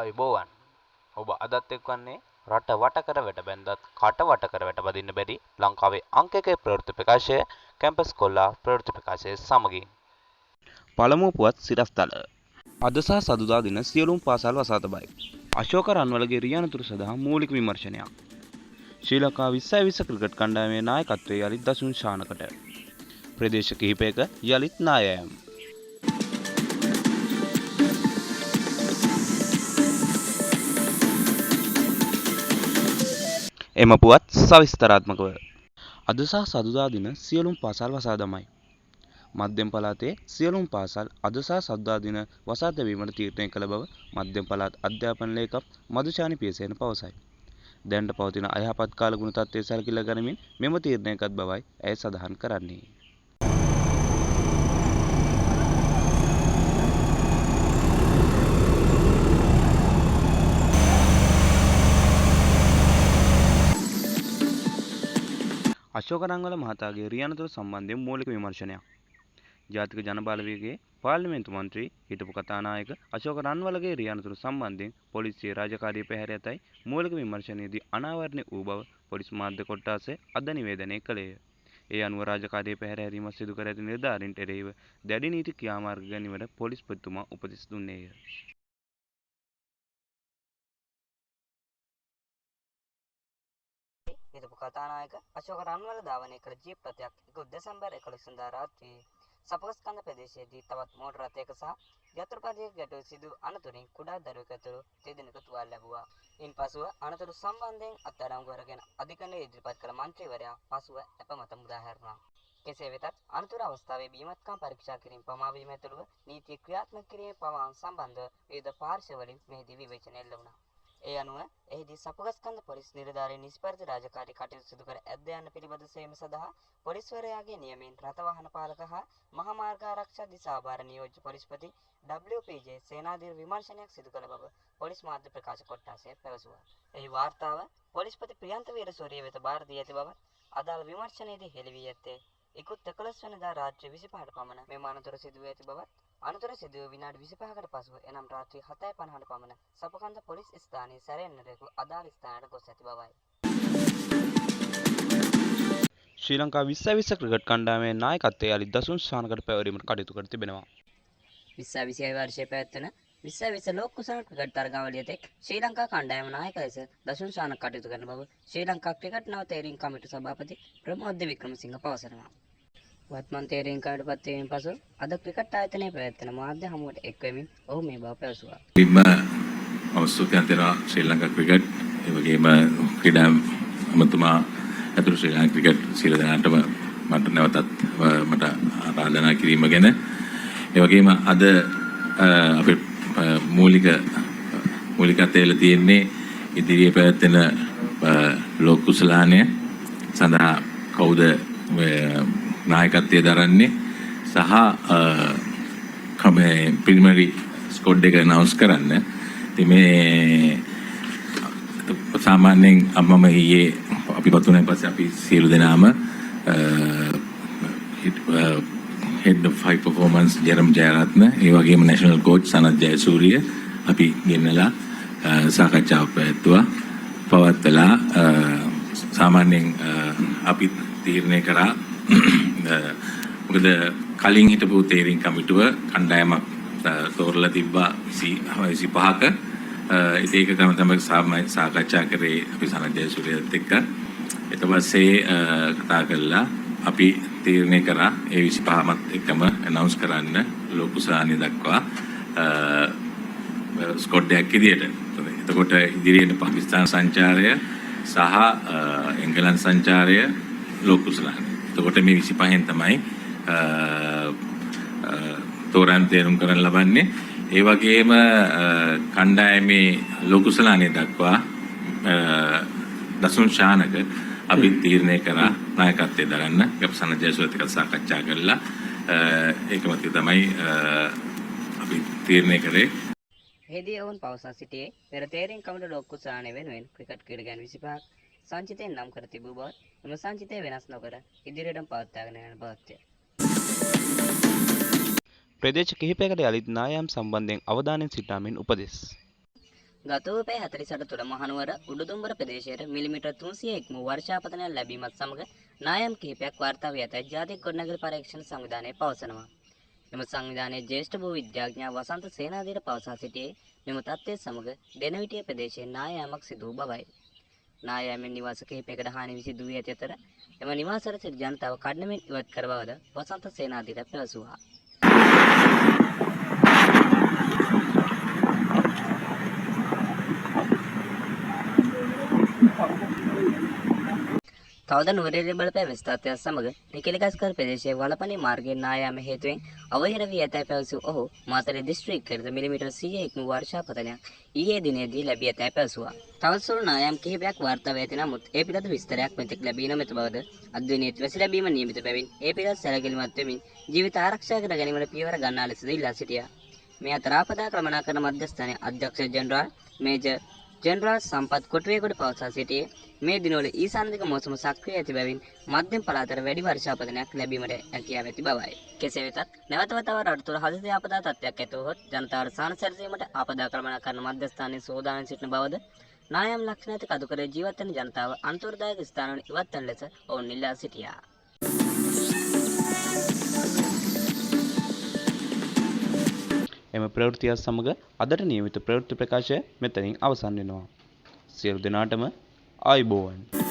ආයුබෝවන්. ඔබ අදත් එක්වන්නේ රට වට කර වැට බැන්දත් කට වට කර වැට බදින්න බැරි ලංකාවේ අංක 1 ප්‍රවෘත්ති ප්‍රකාශය කැම්පස් කොල්ලා ප්‍රවෘත්ති ප්‍රකාශයේ සමගින් පළමු පුවත් සිරස්තල අද සහ සදුදා දින සියලුම පාසල් වසා තබයි. අශෝක රන්වලගේ රියනතුරු සඳහා මූලික විමර්ශනයක්. ශ්‍රී ලංකා 2020 ක්‍රිකට් කණ්ඩායමේ නායකත්වයේ යලිත් දසුන් ශානකට. ප්‍රදේශ කිහිපයක යලිත් නායයම්. එම පුවත් සවිස්තරාත්මකව අද සහ සදුදා දින සියලුම පාසල් වසා දමයි. මධ්‍යම පළාතේ සියලුම පාසල් අද සහ සදුදා දින වසා තැබීමට තීරණය කළ බව මධ්‍යම පළාත් අධ්‍යාපන ලේකම් මදුෂානි පියසේන පවසයි. දැනට පවතින අයහපත් කාලගුණ තත්ත්වය සැලකිලා ගනිමින් මෙම තීරණයකත් බවයි ඇය සඳහන් කරන්නේ. අශෝක රන්වල මහතාගේ රියනතුරු සම්බන්ධයෙන් මූලික විමර්ශනයක්. ජාතික ජනබලවේගයේ පාර්ලිමේන්තු මන්ත්‍රී හිටපු කතානායක අශෝක රන්වලගේ රියනතුරු සම්බන්ධයෙන් පොලිසිය රාජකාරිය පැහැර ඇතැයි මූලික විමර්ශනයේදී අනාවරණය වූ බව පොලිස් මාධ්‍ය කොට්ටාසය අද නිවේදනය කළේය. ඒ අනුව රාජකාරිය පැහැර හැරීමක් සිදු කර ඇති නිලධාරීන්ට එරෙහිව දැඩි නීති ක්‍රියාමාර්ග ගැනීමට පොලිස්පතිතුමා උපදෙස් දුන්නේය. හිටපු කතානායක අශෝක රන්වල ධාවනය කළ ජීප් රථයක් 1 දෙසැම්බර් 11 වනදා රාත්‍රියේ සපුගස්කන්ධ ප්‍රදේශයේදී තවත් මෝටර රථයක සහ යතුරුපදයක ගැටුව සිදු අනතුරින් කුඩා දරුවෙකු ඇතුළු දෙදෙනෙකු තුවාල ලැබුවා. ඉන්පසුව අනතුරු සම්බන්ධයෙන් අත්අඩංගුව අරගෙන අධිකරණයේ ඉදිරිපත් කළ මන්ත්‍රීවරයා පසුව අපමත මුදා හැරුණා. කෙසේ වෙතත් අනතුරු අවස්ථාවේ බීමත්කම් පරීක්ෂා කිරීම පමා වීම ඇතුළුව නීතිය ක්‍රියාත්මක කිරීමේ පමා සම්බන්ධව විවිධ පාර්ශ්වවලින් මෙහිදී විවේචනය එල්ල වුණා. ඒ අනුව එහිදී සපුගස්කන්ධ පොලිස් නිලධාරීන් නිස්පරිදි රාජකාරී කටයුතු සිදු කර ඇද්ද යන්න පිළිබඳ සේම සඳහා පොලිස්වරයාගේ නියමයෙන් රථ වාහන පාලක හා මහා මාර්ග ආරක්ෂා දිසාභාර නියෝජ්‍ය පොලිස්පති WPJ සේනාධීර විමර්ශනයක් සිදු කළ බව පොලිස් මාධ්‍ය ප්‍රකාශ කොට්ටාසය පැවසුවා. එහි වාර්තාව පොලිස්පති ප්‍රියන්ත වීරසූරිය වෙත බාර දී ඇති බව අදාළ විමර්ශනයේදී හෙළි වී ඇත්තේ ඉකුත් 11 වෙනිදා රාත්‍රී 25ට පමණ මෙම අනතුර සිදු වී ඇති බවත් අනතුර සිදුව විනාඩි 25කට පසුව එනම් රාත්‍රී 7:50ට පමණ සපුකන්ද පොලිස් ස්ථානයේ සැරයන්නරෙකු අදාළ ස්ථානයට ගොස් ඇති බවයි. ශ්‍රී ලංකා 2020 ක්‍රිකට් කණ්ඩායමේ නායකත්වයේ යලිත් දසුන් ශානකට පැවරීමට කටයුතු කර තිබෙනවා. 2026 වර්ෂයේ පැවැත්වෙන 2020 ලෝක කුසල ක්‍රිකට් තරගාවලිය තෙක් ශ්‍රී ලංකා කණ්ඩායම නායක ලෙස දසුන් ශානක කටයුතු කරන බව ශ්‍රී ලංකා ක්‍රිකට් නව තේරීම් කමිටු සභාපති ප්‍රමෝද වික්‍රමසිංහ පවසනවා. වත්මන් තේරීම් කාඩ් පත් වීමෙන් පසු අද ක්‍රිකට් ආයතනයේ පැවැත්වෙන මාධ්‍ය හමුවට එක් වෙමින් ඔහු මේ බව පැවසුවා. අවස්ථාවක් දෙනවා ශ්‍රී ලංකා ක්‍රිකට් ඒ වගේම ක්‍රීඩා අමාත්‍යතුමා අතුරු ශ්‍රී ලංකා ක්‍රිකට් සියලු දෙනාටම මට නැවතත් මට ආරාධනා කිරීම ගැන ඒ වගේම අද අපේ මූලිකත්වය තියෙන්නේ ඉදිරියේ පැවැත්වෙන ලෝක කුසලානය සඳහා කවුද නායකත්වයේ දරන්නේ සහ ප්‍රිමියරි ස්කොඩ් එක අනවුන්ස් කරන්න. ඉතින් මේ සාමාන්‍යයෙන් මම ඊයේ අපි පතුනේ පස්සේ අපි සියලු දෙනාම head of high performance ජරම් Jayaratne ඒ වගේම national coach සනත් ජයසූරිය අපි ගෙන්නලා සාකච්ඡාවක් පවත්වලා සාමාන්‍යයෙන් අපි තීරණය කරා මොකද කලින් හිටපු තේරීම් කමිටුව කණ්ඩායමක් තෝරලා තිබ්බා 25ක ඒක තමයි සාකච්ඡා කරේ අපි සනත් ජයසූරියත් එක්ක. ඊට පස්සේ කතා කළා අපි තීරණය කරා ඒ 25මත් එක්කම අනවුන්ස් කරන්න ලෝක කුසලානිය දක්වා ස්කොඩ් එකක් විදියට. එතකොට ඉදිරියට පාකිස්තාන සංචාරය සහ එංගලන්ත සංචාරය ලෝක කුසලානිය. එතකොට මේ 25න් තමයි තෝරන් තේරුම් කරන් ලබන්නේ. ඒ වගේම කණ්ඩායමේ ලෝක කුසලානිය දක්වා දසුන් ශානක අපි තීරණය කරා නායකත්වයේ දරන්න ගප්සන ජයසූරියත් එක්ක සාකච්ඡා කළා. ඒකම තමයි අපි තීරණය කරේ. එහිදී ඔවුන් පවසා සිටියේ පෙර තේරීම් කමිටු ලෝක කුසලානය වෙනුවෙන් ක්‍රිකට් ක්‍රීඩකයන් 25ක් සංචිතයෙන් නම් කර තිබූ බවත් එම සංචිතය වෙනස් නොකර ඉදිරියටම පවත්වාගෙන යන බවත්ය. ප්‍රදේශ කිහිපයකට යලිත් නායම් සම්බන්ධයෙන් අවධානයෙන් සිටාමින් උපදෙස්. ගත වූ පැය 48 තුළ මහනුවර උඩුදුම්බර ප්‍රදේශයට මිලිමීටර් 300 ඉක්ම වර්ෂාපතනයක් ලැබීමත් සමග නායම් කිහිපයක් වාර්තා වී ඇතැයි ජාතික ගොඩනැගිලි පරීක්ෂණ සංවිධානය පවසනවා. එම සංවිධානයේ ජ්‍යෙෂ්ඨ භූ විද්‍යාඥයා වසන්ත සේනාධීර පවසා සිටියේ මෙම තත්ත්වය සමග දෙනවිටිය ප්‍රදේශයේ නායෑමක් සිදු වූ බවයි. නායෑමෙන් නිවාස කිහිපයකට හානි සිදු වී ඇති අතර එම නිවාසවල සිටි ජනතාව කඩනමින් ඉවත් කර බවද වසන්ත සේනාධීර පැවසුවා. තවද නුවරඑළිය බලපෑ විස්තරයක් සමග නිකලගස්කර ප්‍රදේශයේ වලපනේ මාර්ගයේ නායාම හේතුවෙන් අවහිර වී ඇතැයි පැවසූ ඔහු මාතලේ දිස්ත්‍රික්කයට මිලිමීටර් 100 ඉක්ම වර්ෂාපතනයක් ඊයේ දිනේදී ලැබී ඇතැයි පැවසුවා. තවත් සුළු නායාම් කිහිපයක් වාර්තා වී ඇති නමුත් ඒ පිළිබඳ විස්තරයක් මෙතෙක් ලැබී නොමැති බවද අධ්‍යයනයේත් වැසි ලැබීම නියමිත බැවින් ඒ පිළිබඳ සැලකිලිමත් වෙමින් ජීවිත ආරක්ෂා කර ගැනීමට පියවර ගන්නා ලෙසද ඉල්ලා සිටියා. මේ අතර ආපදා කළමනාකරණ මධ්‍යස්ථානයේ අධ්‍යක්ෂ ජෙනරාල් මේජර් ජෙනරාල් සම්පත් කොටුවේගොඩ පවසා සිටියේ මේ දිනවල ඊසාන්දික මෝසම සක්‍රිය ඇති බැවින් මධ්‍යම පළාතට වැඩි වර්ෂාපතනයක් ලැබීමට හැකියාව ඇති බවයි. කෙසේ වෙතත් නැවත වතාවක් රට තුළ හදිසි ආපදා තත්ත්වයක් ඇතිවහොත් ජනතාවට සහන සැලසීමට ආපදා කළමනාකරණ මධ්‍යස්ථානයේ සෝදානම් සිටින බවද නායම් ලක්ෂණ ඇති කදුකරේ ජීවත් වන ජනතාව අන්තර්දායක ස්ථානවල ඉවත් වන ලෙස ඔවුන් ඉල්ලා සිටියා. එම ප්‍රවෘත්තිය සමග අදට නියමිත ප්‍රවෘත්ති ප්‍රකාශය මෙතනින් අවසන් වෙනවා. සියලු දෙනාටම ආයුබෝවන්.